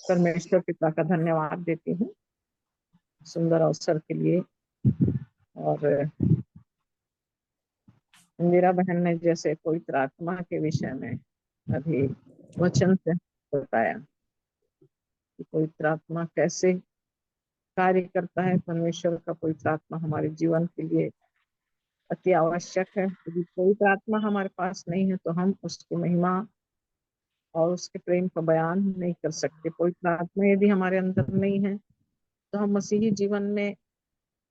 परमेश्वर पिता का धन्यवाद देती हूँ सुंदर अवसर के लिए। और इंदिरा बहन ने जैसे पवित्र आत्मा के विषय में अभी वचन से बताया कि पवित्र आत्मा कैसे कार्य करता है। परमेश्वर का पवित्र आत्मा हमारे जीवन के लिए अति आवश्यक है। यदि पवित्र आत्मा हमारे पास नहीं है तो हम उसकी महिमा और उसके प्रेम का बयान नहीं कर सकते। पवित्र आत्मा यदि हमारे अंदर नहीं है तो हम मसीही जीवन में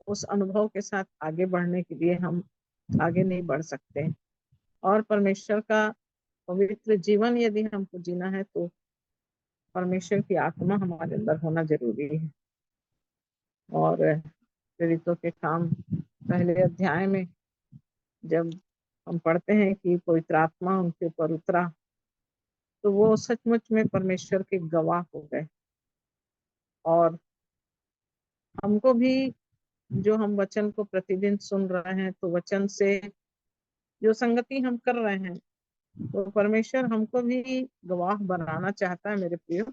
उस अनुभव के साथ आगे बढ़ने के लिए हम आगे नहीं बढ़ सकते। और परमेश्वर का पवित्र जीवन यदि हमको जीना है तो परमेश्वर की आत्मा हमारे अंदर होना जरूरी है। और प्रेरितों के काम पहले अध्याय में जब हम पढ़ते हैं कि पवित्र आत्मा उनके ऊपर उतरा तो वो सचमुच में परमेश्वर के गवाह हो गए। और हमको भी, जो हम वचन को प्रतिदिन सुन रहे हैं, तो वचन से जो संगति हम कर रहे हैं तो परमेश्वर हमको भी गवाह बनाना चाहता है मेरे प्रिय।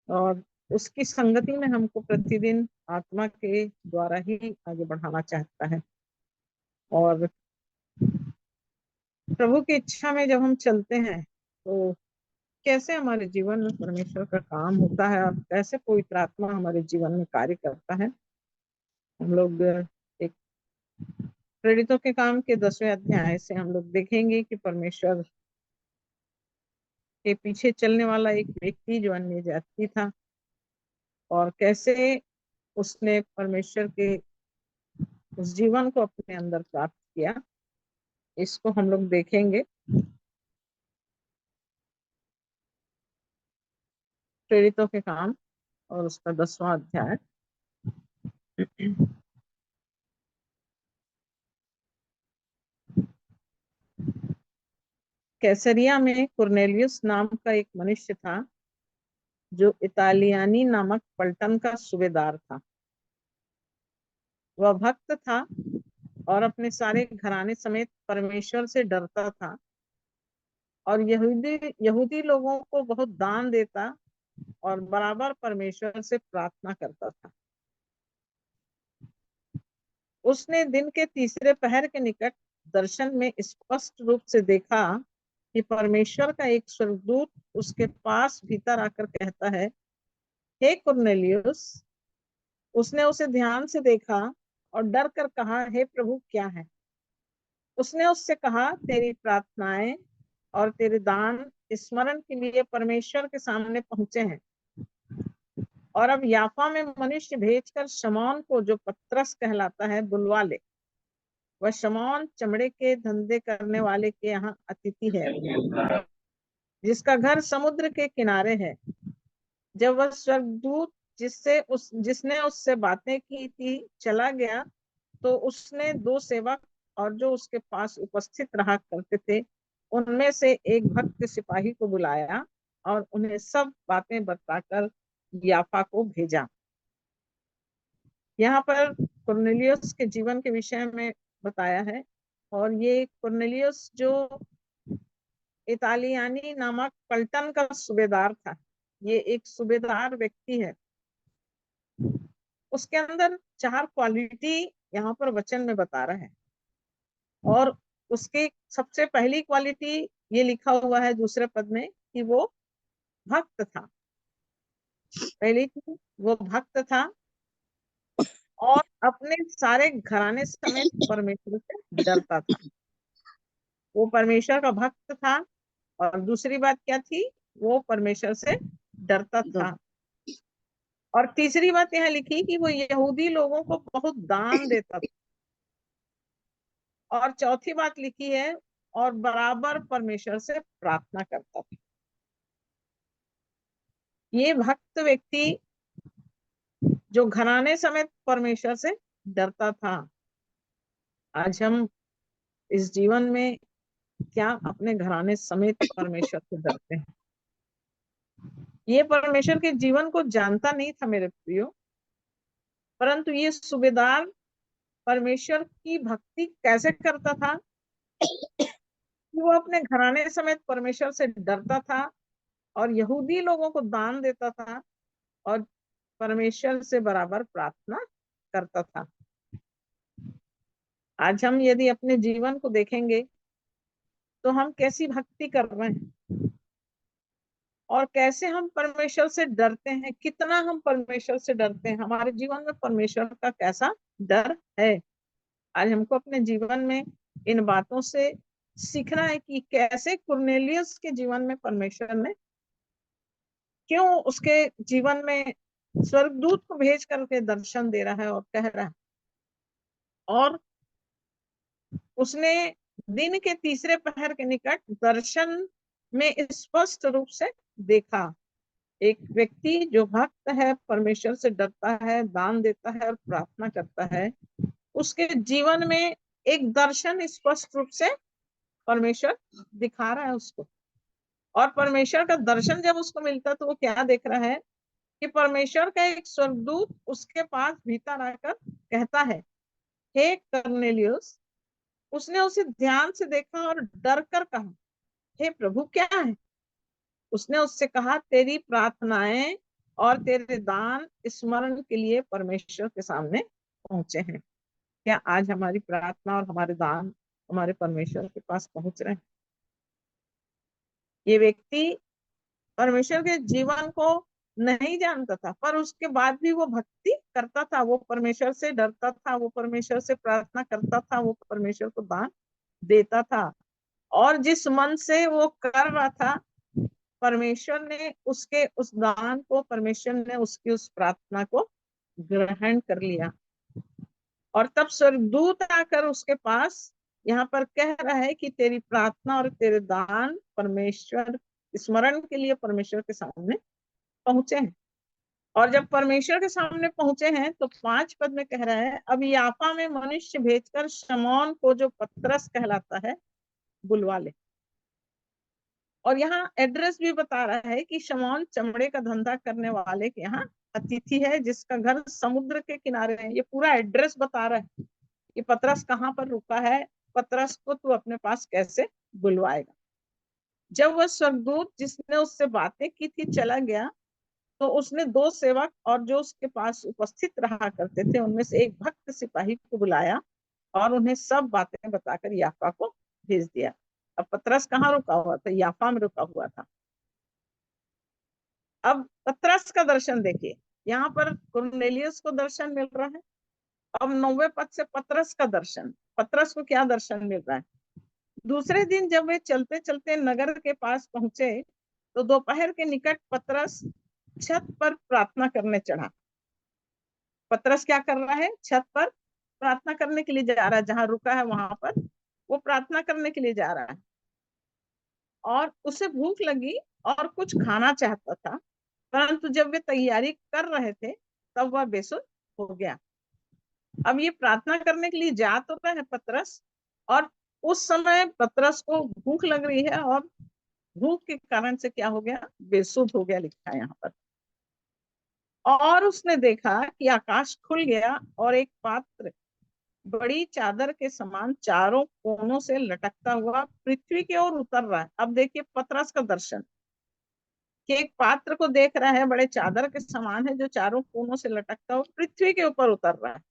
और उसकी संगति में हमको प्रतिदिन आत्मा के द्वारा ही आगे बढ़ाना चाहता है। और प्रभु की इच्छा में जब हम चलते हैं तो कैसे हमारे जीवन में परमेश्वर का काम होता है और कैसे पवित्र आत्मा हमारे जीवन में कार्य करता है। हम लोग एक प्रेरितों के काम के 10वें अध्याय से हम लोग देखेंगे कि परमेश्वर के पीछे चलने वाला एक व्यक्ति जो अन्य जाति था और कैसे उसने परमेश्वर के उस जीवन को अपने अंदर प्राप्त किया, इसको हम लोग देखेंगे। प्रेरितों के काम और उसका 10वां अध्याय। कैसरिया में कुरनेलियुस नाम का एक मनुष्य था जो इतालियानी नामक पलटन का सूबेदार था। वह भक्त था और अपने सारे घराने समेत परमेश्वर से डरता था और यहूदी यहूदी लोगों को बहुत दान देता और बराबर परमेश्वर से प्रार्थना करता था। उसने दिन के तीसरे पहर के निकट दर्शन में स्पष्ट रूप से देखा कि परमेश्वर का एक स्वर्गदूत उसके पास भीतर आकर कहता है, हे कुरनेलियुस। उसने उसे ध्यान से देखा और डर कर कहा, हे प्रभु, क्या है? उसने उससे कहा, तेरी प्रार्थनाएं और तेरे दान स्मरण के लिए परमेश्वर के सामने पहुंचे हैं। और अब याफा में मनुष्य भेजकर शमौन को, जो पतरस कहलाता है, बुलवा ले। वह शमौन चमड़े के धंधे करने वाले के यहाँ अतिथि है, जिसका घर समुद्र के किनारे है। जब वह स्वर्गदूत जिसने उससे बातें की थी चला गया तो उसने 2 सेवक और जो उसके पास उपस्थित रहा करते थे उनमें से एक भक्त सिपाही को बुलाया और उन्हें सब बातें बताकर याफा को भेजा। यहाँ पर कुरनेलियुस के जीवन के विषय में बताया है। और ये कुरनेलियुस जो इतालियानी नामक पलटन का सूबेदार था, ये एक सूबेदार व्यक्ति है। उसके अंदर 4 क्वालिटी यहाँ पर वचन में बता रहा है। और उसकी सबसे पहली क्वालिटी ये लिखा हुआ है दूसरे पद में कि वो भक्त था। पहली चीज, वो भक्त था और अपने सारे घराने समेत परमेश्वर से डरता था। वो परमेश्वर का भक्त था। और दूसरी बात क्या थी? वो परमेश्वर से डरता था। और तीसरी बात यहाँ लिखी कि वो यहूदी लोगों को बहुत दान देता था। और चौथी बात लिखी है, और बराबर परमेश्वर से प्रार्थना करता था। ये भक्त व्यक्ति जो घराने समेत परमेश्वर से डरता था। आज हम इस जीवन में क्या अपने घराने समेत परमेश्वर से डरते हैं? ये परमेश्वर के जीवन को जानता नहीं था मेरे प्रियो, परंतु ये सूबेदार परमेश्वर की भक्ति कैसे करता था कि वो अपने घराने समेत परमेश्वर से डरता था और यहूदी लोगों को दान देता था और परमेश्वर से बराबर प्रार्थना करता था। आज हम यदि अपने जीवन को देखेंगे तो हम कैसी भक्ति कर रहे हैं और कैसे हम परमेश्वर से डरते हैं, कितना हम परमेश्वर से डरते हैं, हमारे जीवन में परमेश्वर का कैसा डर है। आज हमको अपने जीवन में इन बातों से सीखना है कि कैसे कुरनेलियस के जीवन में परमेश्वर ने क्यों उसके जीवन में स्वर्गदूत को भेज करके दर्शन दे रहा है और कह रहा है, और उसने दिन के तीसरे पहर के निकट दर्शन में स्पष्ट रूप से देखा एक व्यक्ति जो भक्त है, परमेश्वर से डरता है, दान देता है और प्रार्थना करता है, उसके जीवन में एक दर्शन स्पष्ट रूप से परमेश्वर दिखा रहा है उसको। और परमेश्वर का दर्शन जब उसको मिलता तो वो क्या देख रहा है कि परमेश्वर का एक स्वर्गदूत उसके पास भीतर आकर कहता है, हे कर्नेलियुस। उसने उसे ध्यान से देखा और डर कर कहा, हे प्रभु क्या है। उसने उससे कहा, तेरी प्रार्थनाएं और तेरे दान स्मरण के लिए परमेश्वर के सामने पहुंचे हैं। क्या आज हमारी प्रार्थना और हमारे दान हमारे परमेश्वर के पास पहुंच रहे हैं? ये व्यक्ति परमेश्वर के जीवन को नहीं जानता था, पर उसके बाद भी वो भक्ति करता था, वो परमेश्वर से डरता था, वो परमेश्वर से प्रार्थना करता था, वो परमेश्वर को दान देता था। और जिस मन से वो कर रहा था, परमेश्वर ने उसके उस दान को, परमेश्वर ने उसकी उस प्रार्थना को ग्रहण कर लिया। और तब स्वर्गदूत आकर उसके पास यहाँ पर कह रहा है कि तेरी प्रार्थना और तेरे दान परमेश्वर स्मरण के लिए परमेश्वर के सामने पहुंचे हैं। और जब परमेश्वर के सामने पहुंचे हैं तो 5 पद में कह रहा है, अब याफा में मनुष्य भेजकर शमौन को जो पतरस कहलाता है बुलवा ले। और यहाँ एड्रेस भी बता रहा है कि शमौन चमड़े का धंधा करने वाले के यहाँ अतिथि है, जिसका घर समुद्र के किनारे है। ये पूरा एड्रेस बता रहा है कि पतरस कहाँ पर रुका है, पतरस को तू अपने पास कैसे बुलवाएगा। जब वह स्वर्गदूत जिसने उससे बातें की थी चला गया, तो उसने 2 सेवक और जो उसके पास उपस्थित रहा करते थे उनमें से एक भक्त सिपाही को बुलाया और उन्हें सब बातें बताकर याफा को भेज दिया। अब पतरस कहाँ रुका हुआ था? याफा में रुका हुआ था। अब पतरस का दर्शन देखिए, यहाँ पर कुरनेलियस को दर्शन मिल रहा है। अब 9वें पद से पतरस का दर्शन, पतरस को क्या दर्शन मिल रहा है? दूसरे दिन जब वे चलते चलते नगर के पास पहुंचे तो दोपहर के निकट पतरस छत पर प्रार्थना करने चढ़ा। पतरस क्या कर रहा है? छत पर प्रार्थना करने के लिए जा रहा है, जहां रुका है वहां पर वो प्रार्थना करने के लिए जा रहा है। और उसे भूख लगी और कुछ खाना चाहता था, परंतु जब वे तैयारी कर रहे थे तब वह बेसुध हो गया। अब ये प्रार्थना करने के लिए जा तो रहा है पतरस, और उस समय पतरस को भूख लग रही है और भूख के कारण से क्या हो गया? बेसुध हो गया, लिखा है यहाँ पर। और उसने देखा कि आकाश खुल गया और एक पात्र बड़ी चादर के समान चारों कोनों से लटकता हुआ पृथ्वी की ओर उतर रहा है। अब देखिए पतरस का दर्शन कि एक पात्र को देख रहा है, बड़े चादर के समान है, जो चारों कोनों से लटकता हुआ पृथ्वी के ऊपर उतर रहा है,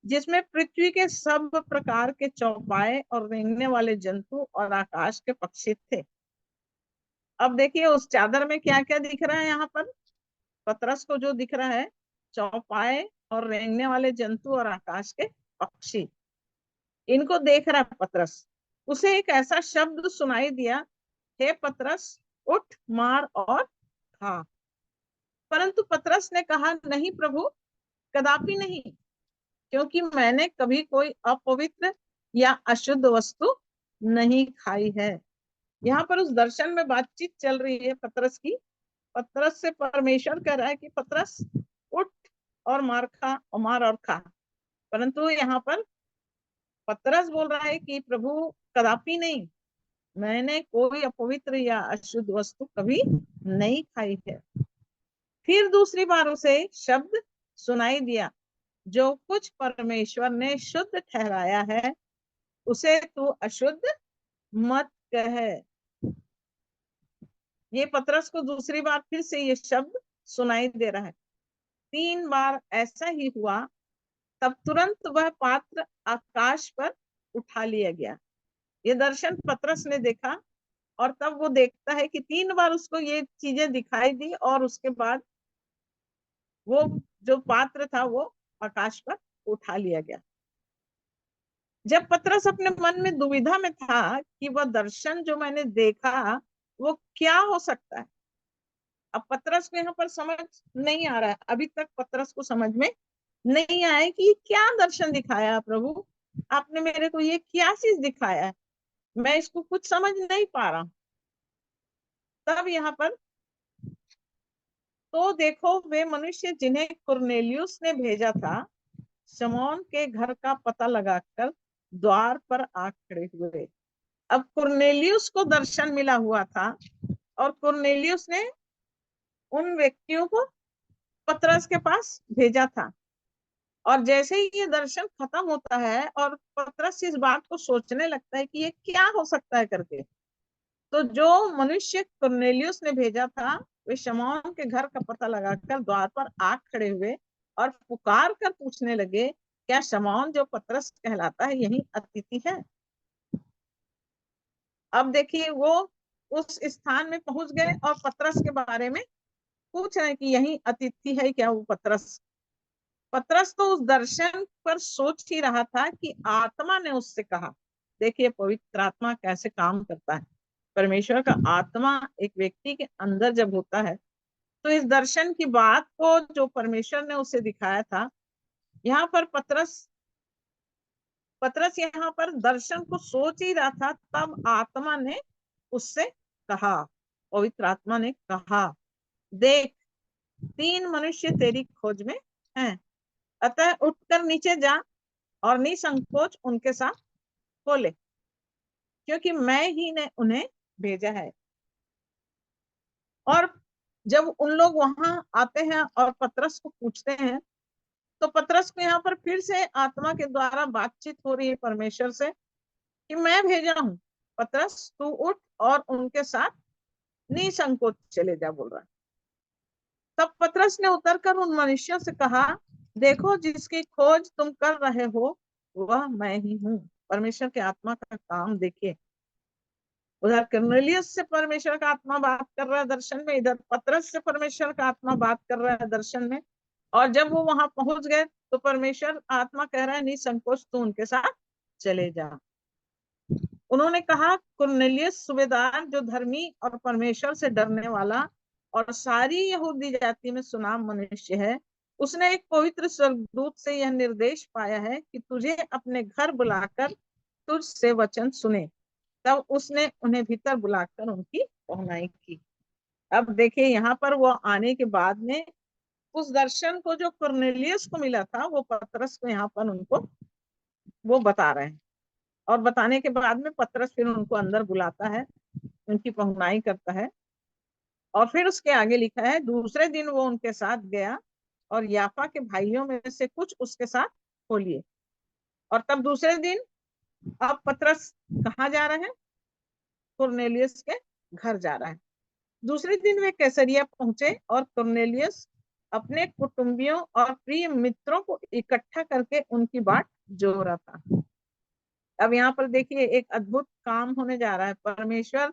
जिसमें पृथ्वी के सब प्रकार के चौपाए और रेंगने वाले जंतु और आकाश के पक्षी थे। अब देखिए उस चादर में क्या क्या दिख रहा है यहाँ पर? पतरस को जो दिख रहा है, चौपाए और रेंगने वाले जंतु और आकाश के पक्षी, इनको देख रहा है पतरस। उसे एक ऐसा शब्द सुनाई दिया, हे पतरस उठ, मार और खा। परंतु पतरस ने कहा, नहीं प्रभु, कदापि नहीं, क्योंकि मैंने कभी कोई अपवित्र या अशुद्ध वस्तु नहीं खाई है। यहाँ पर उस दर्शन में बातचीत चल रही है पतरस की। पतरस से परमेश्वर कह रहा है कि पतरस उठ और मार खा, और मार और खा। परंतु यहाँ पर पतरस बोल रहा है कि प्रभु कदापि नहीं, मैंने कोई अपवित्र या अशुद्ध वस्तु कभी नहीं खाई है। फिर दूसरी बार उसे शब्द सुनाई दिया, जो कुछ परमेश्वर ने शुद्ध ठहराया है उसे तू अशुद्ध मत कह। ये पतरस को दूसरी बार फिर से ये शब्द सुनाई दे रहा है। 3 बार ऐसा ही हुआ, तब तुरंत वह पात्र आकाश पर उठा लिया गया। ये दर्शन पतरस ने देखा और तब वो देखता है कि 3 बार उसको ये चीजें दिखाई दी और उसके बाद वो जो पात्र था वो आकाश पर उठा लिया गया। जब पतरस अपने मन में दुविधा में था कि वह दर्शन जो मैंने देखा वो क्या हो सकता है, अब पतरस को यहाँ पर समझ नहीं आ रहा है, अभी तक पतरस को समझ में नहीं आया कि क्या दर्शन दिखाया प्रभु, आपने मेरे को ये क्या चीज दिखाया है, मैं इसको कुछ समझ नहीं पा रहा। तब यहाँ पर तो देखो वे मनुष्य जिन्हें कुरनेलियुस ने भेजा था, शमौन के घर का पता लगाकर द्वार पर आ खड़े हुए। अब कुरनेलियुस को दर्शन मिला हुआ था और कुरनेलियुस ने उन व्यक्तियों को पतरस के पास भेजा था। और जैसे ही ये दर्शन खत्म होता है और पतरस इस बात को सोचने लगता है कि ये क्या हो सकता है करके, तो जो मनुष्य कुरनेलियुस ने भेजा था वे शमौन के घर का पता लगाकर द्वार पर आ खड़े हुए और पुकार कर पूछने लगे, क्या शमौन जो पतरस कहलाता है यही अतिथि है? अब देखिए वो उस स्थान में पहुंच गए और पतरस के बारे में पूछ रहे हैं कि यही अतिथि है क्या वो पतरस। पतरस तो उस दर्शन पर सोच ही रहा था कि आत्मा ने उससे कहा। देखिए पवित्र आत्मा कैसे काम करता है। परमेश्वर का आत्मा एक व्यक्ति के अंदर जब होता है तो इस दर्शन की बात को जो परमेश्वर ने उसे दिखाया था, यहाँ पर पतरस पतरस यहाँ पर दर्शन को सोच ही रहा था, तब आत्मा ने उससे कहा, पवित्र आत्मा ने कहा, देख 3 मनुष्य तेरी खोज में हैं, अतः उठकर नीचे जा और निसंकोच उनके साथ बोले, क्योंकि मैं ही ने उन्हें भेजा है। और जब उन लोग वहां आते हैं और पतरस को पूछते हैं तो पतरस को यहाँ पर फिर से आत्मा के द्वारा बातचीत हो रही है परमेश्वर से कि मैं भेजा हूं, पतरस तू उठ और उनके साथ निसंकोच चले जा, बोल रहा है। तब पतरस ने उतरकर उन मनुष्यों से कहा, देखो जिसकी खोज तुम कर रहे हो वह मैं ही हूँ। परमेश्वर के आत्मा का काम देखिए, उधर कर्नेलियस से परमेश्वर का आत्मा बात कर रहा है दर्शन में, इधर पतरस से परमेश्वर का आत्मा बात कर रहा है दर्शन में। और जब वो वहां पहुंच गए तो परमेश्वर आत्मा कह रहा है निसंकोच तू उनके साथ चले जा। उन्होंने कहा, कुरनेलियस सूबेदार जो धर्मी और परमेश्वर से डरने वाला और सारी यहूदी जाति में सुनाम मनुष्य है, उसने एक पवित्र स्वर्गदूत से यह निर्देश पाया है कि तुझे अपने घर बुलाकर तुझसे वचन सुने। तब उसने उन्हें भीतर बुलाकर उनकी पहुंचाई की। अब देखिए यहाँ पर वो आने के बाद में उस दर्शन को जो कुरनेलियस को मिला था वो पतरस को यहाँ पर उनको वो बता रहे हैं। और बताने के बाद में पतरस फिर उनको अंदर बुलाता है, उनकी पहुंचाई करता है। और फिर उसके आगे लिखा है, दूसरे दिन वो उनके साथ गया और याफा के भाइयों में से कुछ उसके साथ हो लिए। और तब दूसरे दिन अब पतरस कहाँ जा रहे हैं? कुरनेलियस के घर जा रहा है। दूसरे दिन वे कैसरिया पहुंचे और कुरनेलियस अपने कुटुंबियों और प्रिय मित्रों को इकट्ठा करके उनकी बाट जोह रहा था। अब यहाँ पर देखिए एक अद्भुत काम होने जा रहा है। परमेश्वर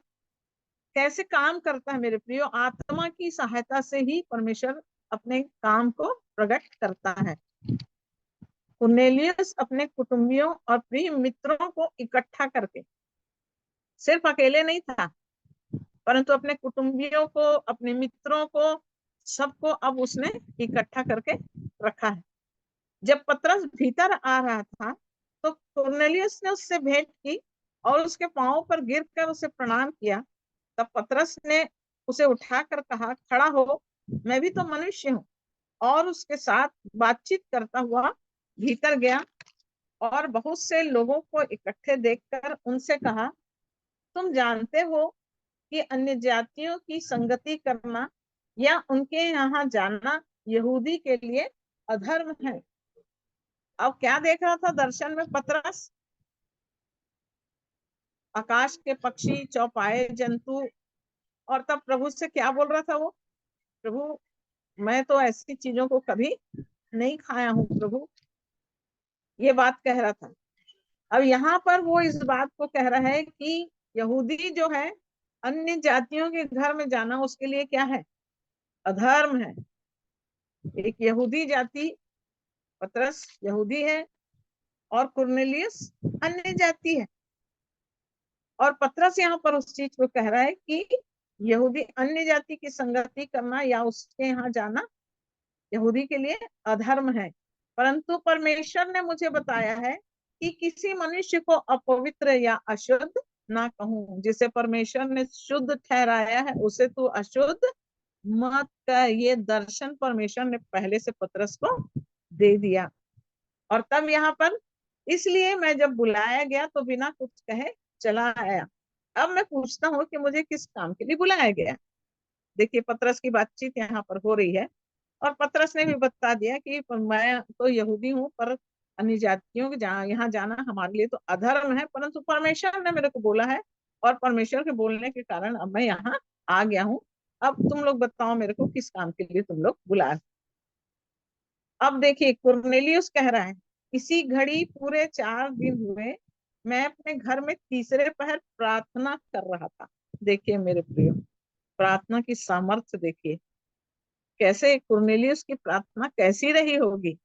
कैसे काम करता है मेरे प्रियो, आत्मा की सहायता से ही परमेश्वर अपने काम को प्रकट करता है। कुरनेलियस अपने कुटुंबियों और प्रिय मित्रों को इकट्ठा करके, सिर्फ अकेले नहीं था परंतु अपने कुटुंबियों को, अपने मित्रों को, सबको अब उसने इकट्ठा करके रखा है। जब पतरस भीतर आ रहा था तो कुरनेलियस ने उससे भेंट की और उसके पांवों पर गिरकर उसे प्रणाम किया। तब पतरस ने उसे उठाकर कहा, खड़ा हो, मैं भी तो मनुष्य हूँ। और उसके साथ बातचीत करता हुआ भीतर गया और बहुत से लोगों को इकट्ठे देखकर उनसे कहा, तुम जानते हो कि अन्य जातियों की संगति करना या उनके यहाँ जाना यहूदी के लिए अधर्म है। अब क्या देख रहा था दर्शन में पतरस? आकाश के पक्षी, चौपाए जंतु और तब प्रभु से क्या बोल रहा था वो, प्रभु मैं तो ऐसी चीजों को कभी नहीं खाया हूँ प्रभु, ये बात कह रहा था। अब यहाँ पर वो इस बात को कह रहा है कि यहूदी जो है, अन्य जातियों के घर में जाना उसके लिए क्या है, अधर्म है। एक यहूदी जाति, पतरस यहूदी है और कुरनेलियस अन्य जाति है। और पतरस यहाँ पर उस चीज को कह रहा है कि यहूदी अन्य जाति की संगति करना या उसके यहाँ जाना यहूदी के लिए अधर्म है। परंतु परमेश्वर ने मुझे बताया है कि किसी मनुष्य को अपवित्र या अशुद्ध ना कहूं। जिसे परमेश्वर ने शुद्ध ठहराया है उसे तू अशुद्ध मत कह। ये दर्शन परमेश्वर ने पहले से पतरस को दे दिया। और तब यहाँ पर इसलिए मैं जब बुलाया गया तो बिना कुछ कहे चला आया। अब मैं पूछता हूँ कि मुझे किस काम के लिए बुलाया गया। देखिए पतरस की बातचीत यहाँ पर हो रही है और पतरस ने भी बता दिया कि मैं तो यहूदी हूँ, पर अन्य जातियों के यहाँ जाना हमारे लिए तो अधर्म है, परंतु परमेश्वर ने मेरे को बोला है और परमेश्वर के बोलने के कारण अब मैं यहाँ आ गया हूँ। अब तुम लोग बताओ मेरे को किस काम के लिए तुम लोग बुला। अब देखिए कुरनेलियुस कह रहा है, इसी घड़ी पूरे 4 दिन हुए, मैं अपने घर में तीसरे पहर प्रार्थना कर रहा था। देखिए मेरे प्रियो, प्रार्थना की सामर्थ्य देखिए, कैसे कुरनेलियुस की प्रार्थना कैसी रही होगी।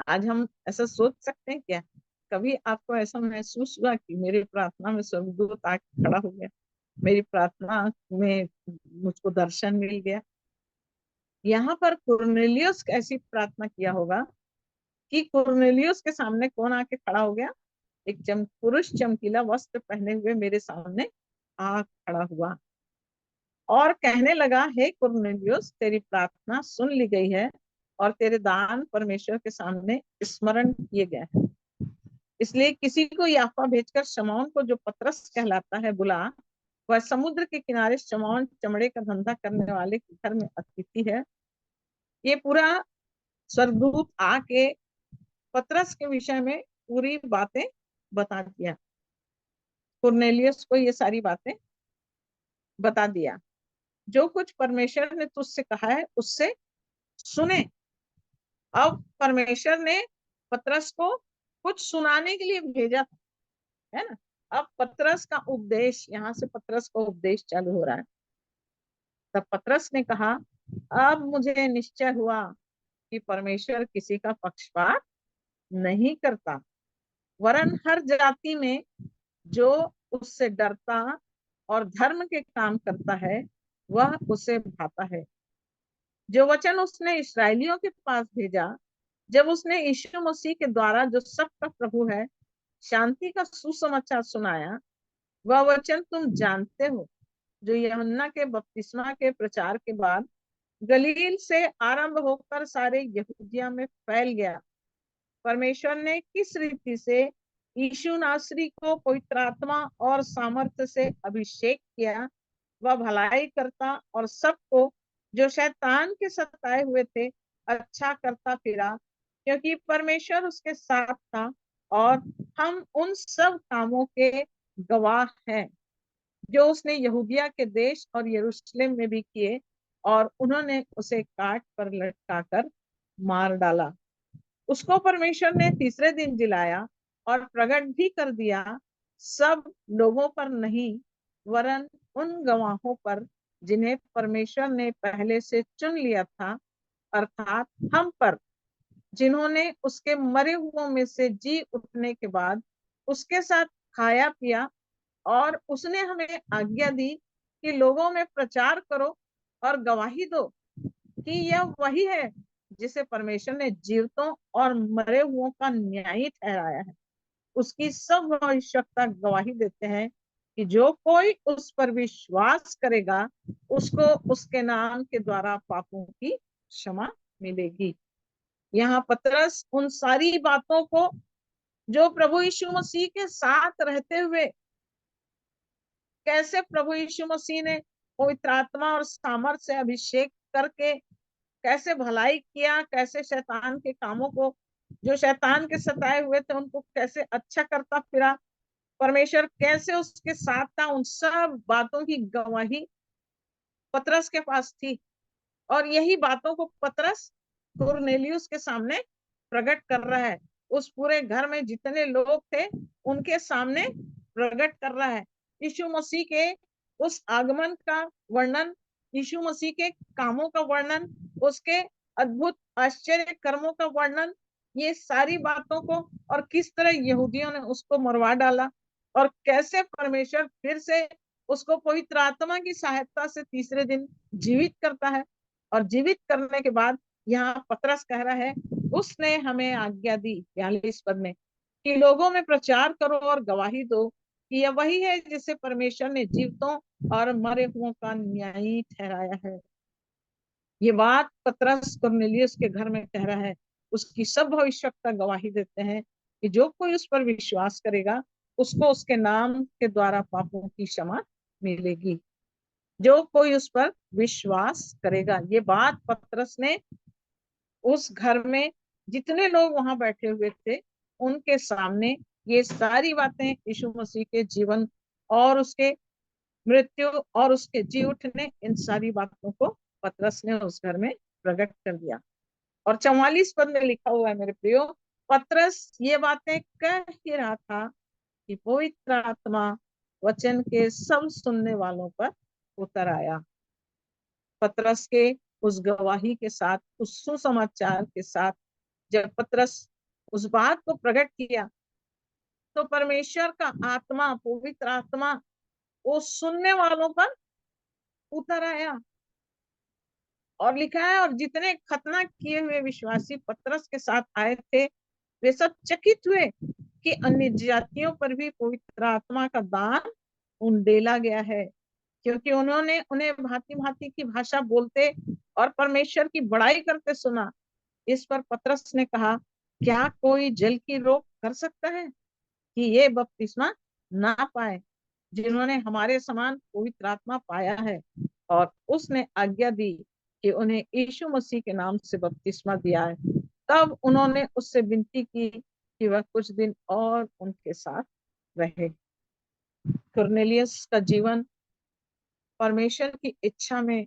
आज हम ऐसा सोच सकते हैं क्या? कभी आपको ऐसा महसूस हुआ कि मेरी प्रार्थना में स्वर्गदूत आके खड़ा हो गया, मेरी प्रार्थना में मुझको दर्शन मिल गया? यहाँ पर कुरनेलियुस कैसी प्रार्थना किया होगा कि कुरनेलियुस के सामने कौन आके खड़ा हो गया? एक पुरुष चमकीला वस्त्र पहने हुए मेरे सामने आ खड़ा हुआ और कहने लगा, हे कुरनेलियुस, तेरी प्रार्थना सुन ली गई है और तेरे दान परमेश्वर के सामने स्मरण किए गए हैं। इसलिए किसी को याफा भेजकर शमौन को, जो पतरस कहलाता है, बुला। वह समुद्र के किनारे शमौन चमड़े का धंधा करने वाले के घर में अतिथि है। ये पूरा स्वर्गदूत आके पतरस के विषय में पूरी बातें बता दिया, कुरनेलियुस को ये सारी बातें बता दिया। जो कुछ परमेश्वर ने तुझसे कहा है उससे सुने। अब परमेश्वर ने पतरस को कुछ सुनाने के लिए भेजा था, है ना। अब पतरस का उपदेश, यहाँ से पतरस का उपदेश चालू हो रहा है। तब पतरस ने कहा, अब मुझे निश्चय हुआ कि परमेश्वर किसी का पक्षपात नहीं करता, वरन हर जाति में जो उससे डरता और धर्म के काम करता है वह उसे भाता है। जो वचन उसने इस्राएलियों के पास भेजा, जब उसने यीशु मसीह के द्वारा, जो सबका प्रभु है, शांति का सुसमाचार सुनाया, वह वचन तुम जानते हो, जो यूहन्ना के बपतिस्मा के प्रचार के बाद गलील से आरंभ होकर सारे यहूदिया में फैल गया। परमेश्वर ने किस रीति से यीशु नासरी को पवित्र आत्मा और सामर्थ्य से अभिषेक किया, वह भलाई करता और सबको जो शैतान के सताए हुए थे अच्छा करता फिरा, क्योंकि परमेश्वर उसके साथ था। और हम उन सब कामों के गवाह हैं जो उसने यहूदिया के देश और यरूशलेम में भी किए, और उन्होंने उसे काट पर लटकाकर मार डाला। उसको परमेश्वर ने तीसरे दिन जिलाया और प्रकट भी कर दिया, सब लोगों पर नहीं, वरन उन गवाहों पर जिन्हें परमेश्वर ने पहले से चुन लिया था, अर्थात हम पर, जिन्होंने उसके मरे हुओं में से जी उठने के बाद उसके साथ खाया पिया। और उसने हमें आज्ञा दी कि लोगों में प्रचार करो और गवाही दो कि यह वही है जिसे परमेश्वर ने जीवितों और मरे हुओं का न्यायी ठहराया है। उसकी सब भविष्यवक्ता गवाही देते हैं कि जो कोई उस पर विश्वास करेगा उसको उसके नाम के द्वारा पापों की क्षमा मिलेगी। यहाँ पतरस उन सारी बातों को जो प्रभु यीशु मसीह के साथ रहते हुए, कैसे प्रभु यीशु मसीह ने पवित्र आत्मा और सामर्थ से अभिषेक करके कैसे भलाई किया, कैसे शैतान के कामों को, जो शैतान के सताए हुए थे उनको कैसे अच्छा करता फिरा, परमेश्वर कैसे उसके साथ था, उन सब बातों की गवाही पतरस के पास थी, और यही बातों को पतरस कुरनेलियुस के सामने प्रकट कर रहा है। उस पूरे घर में जितने लोग थे उनके सामने प्रकट कर रहा है यीशु मसीह के उस आगमन का वर्णन, यीशु मसीह के कामों का वर्णन, उसके अद्भुत आश्चर्य कर्मों का वर्णन, ये सारी बातों को, और किस तरह यहूदियों ने उसको मरवा डाला और कैसे परमेश्वर फिर से उसको पवित्र आत्मा की सहायता से तीसरे दिन जीवित करता है। और जीवित करने के बाद यहाँ पतरस कह रहा है, उसने हमें आज्ञा दी 42 पद में कि लोगों में प्रचार करो और गवाही दो कि यह वही है जिसे परमेश्वर ने जीवितों और मरे हुओं का न्यायी ठहराया है। ये बात पतरस कुरनेलियुस के घर में कह रहा है। उसकी सब भविष्यवक्ता गवाही देते हैं कि जो कोई उस पर विश्वास करेगा उसको उसके नाम के द्वारा पापों की क्षमा मिलेगी। जो कोई उस पर विश्वास करेगा, ये बात पतरस ने उस घर में जितने लोग वहां बैठे हुए थे उनके सामने ये सारी बातें, यीशु मसीह के जीवन और उसके मृत्यु और उसके जी उठने, इन सारी बातों को पतरस ने उस घर में प्रकट कर दिया। और 44 पद में लिखा हुआ है मेरे प्रियो, पतरस ये बातें कह ही रहा था कि पवित्र आत्मा वचन के सब सुनने वालों पर उतर आया। पतरस के उस गवाही के साथ, उस सुसमाचार के साथ जब पतरस उस बात को प्रकट किया तो परमेश्वर का आत्मा, पवित्र आत्मा वो सुनने वालों पर उतर आया। और लिखा है, और जितने खतना किए हुए विश्वासी पतरस के साथ आए थे वे सब चकित हुए कि अन्य जातियों पर भी पवित्र आत्मा का दान उंडेला गया है, क्योंकि उन्होंने उन्हें भांति भांति की भाषा बोलते और परमेश्वर की बड़ाई करते सुना। इस पर पतरस ने कहा, क्या कोई जल की रोक कर सकता है कि ये बपतिस्मा ना पाए जिन्होंने हमारे समान पवित्र आत्मा पाया है? और उसने आज्ञा दी कि उन्हें यीशु मसीह के नाम से बपतिस्मा दिया है। तब उन्होंने उससे विनती की कि वह कुछ दिन और उनके साथ रहे। कुरनेलियस का जीवन परमेश्वर की इच्छा में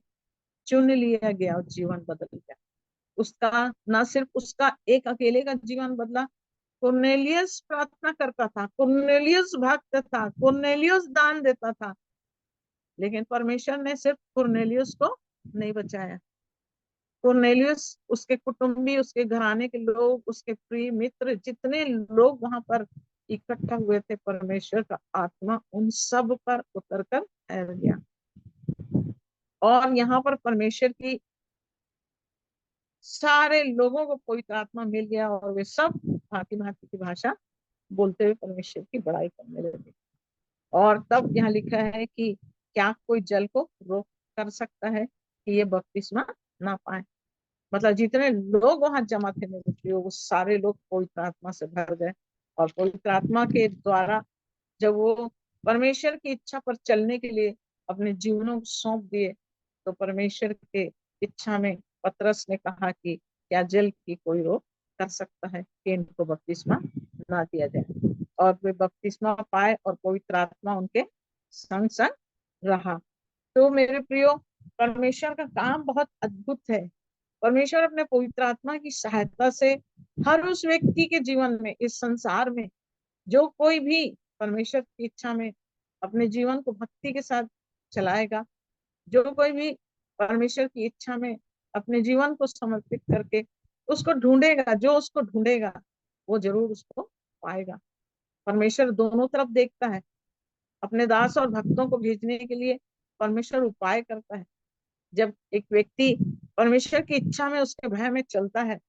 चुन लिया गया और जीवन बदल गया। उसका न सिर्फ उसका एक अकेले का जीवन बदला, कुरनेलियस प्रार्थना करता था, कुरनेलियस भक्त था, कुरनेलियस दान देता था, लेकिन परमेश्वर ने सिर्फ कुरनेलियस को नहीं बचाया। कुरनेलियस, उसके कुटुंबी, उसके घराने के लोग, उसके प्रिय मित्र, जितने लोग वहां पर इकट्ठा हुए थे, परमेश्वर का आत्मा उन सब पर उतर कर ठहर गया। और यहाँ पर परमेश्वर की सारे लोगों को पवित्र आत्मा मिल गया और वे सब भांति भांति की भाषा बोलते हुए परमेश्वर की बड़ाई करने लगे। और तब यहाँ लिखा है कि क्या कोई जल को रोक कर सकता है कि ये बपतिस्मा ना पाए? मतलब जितने लोग वहां जमा थे मेरे प्रियो, वो सारे लोग पवित्र आत्मा से भर गए। और पवित्र आत्मा के द्वारा जब वो परमेश्वर की इच्छा पर चलने के लिए अपने जीवनों को सौंप दिए, तो परमेश्वर के इच्छा में पतरस ने कहा कि क्या जल की कोई रोक कर सकता है कि इनको बपतिस्मा ना दिया जाए? और वे बपतिस्मा पाए और पवित्र आत्मा उनके संग संग रहा। तो मेरे प्रियो, परमेश्वर का काम बहुत अद्भुत है। परमेश्वर अपने पवित्र आत्मा की सहायता से हर उस व्यक्ति के जीवन में, इस संसार में जो कोई भी परमेश्वर की इच्छा में अपने जीवन को भक्ति के साथ चलाएगा, जो कोई भी परमेश्वर की इच्छा में अपने जीवन को समर्पित करके उसको ढूंढेगा, जो उसको ढूंढेगा वो जरूर उसको पाएगा। परमेश्वर दोनों तरफ देखता है। अपने दास और भक्तों को भेजने के लिए परमेश्वर उपाय करता है। जब एक व्यक्ति परमेश्वर की इच्छा में, उसके भय में चलता है,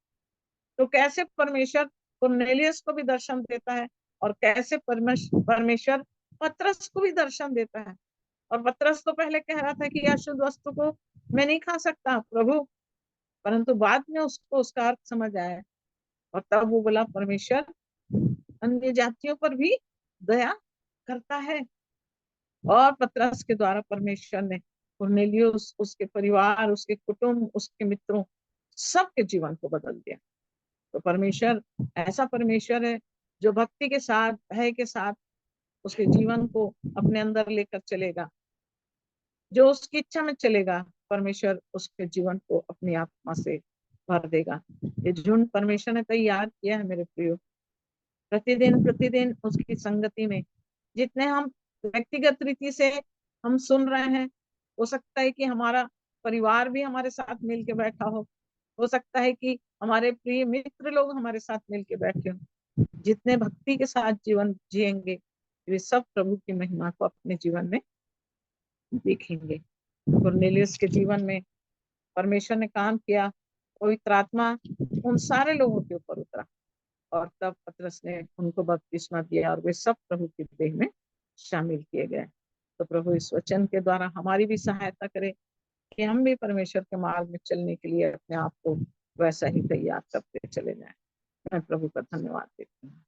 तो कैसे परमेश्वर कुरनेलियस को भी दर्शन देता है और कैसे परमेश्वर पतरस को भी दर्शन देता है। और पतरस तो पहले कह रहा था कि अशुद्ध वस्तु को मैं नहीं खा सकता प्रभु, परंतु बाद में उसको उसका अर्थ समझ आया और तब वो बोला, परमेश्वर अन्य जातियों पर भी दया करता है। और पतरस के द्वारा परमेश्वर ने कुरनेलियुस, उसके परिवार, उसके कुटुंब, उसके मित्रों, सबके जीवन को बदल दिया। तो परमेश्वर ऐसा परमेश्वर है जो भक्ति के साथ, भय के साथ उसके जीवन को अपने अंदर लेकर चलेगा। जो उसकी इच्छा में चलेगा, परमेश्वर उसके जीवन को अपनी आत्मा से भर देगा। ये झुंड परमेश्वर ने तैयार किया है मेरे प्रियो। प्रतिदिन प्रतिदिन उसकी संगति में, जितने हम व्यक्तिगत रीति से हम सुन रहे हैं, हो सकता है कि हमारा परिवार भी हमारे साथ मिल के बैठा हो सकता है कि हमारे प्रिय मित्र लोग हमारे साथ मिल के बैठे हो। जितने भक्ति के साथ जीवन जिएंगे, वे सब प्रभु की महिमा को अपने जीवन में देखेंगे। कुरनेलियुस के जीवन में परमेश्वर ने काम किया, पवित्र आत्मा उन सारे लोगों के ऊपर उतरा, और तब पतरस ने उनको बपतिस्मा दिया और वे सब प्रभु की देह में शामिल किए गए। तो प्रभु इस वचन के द्वारा हमारी भी सहायता करे कि हम भी परमेश्वर के मार्ग में चलने के लिए अपने आप को वैसा ही तैयार करते चले जाएं। मैं प्रभु का धन्यवाद देती हूँ।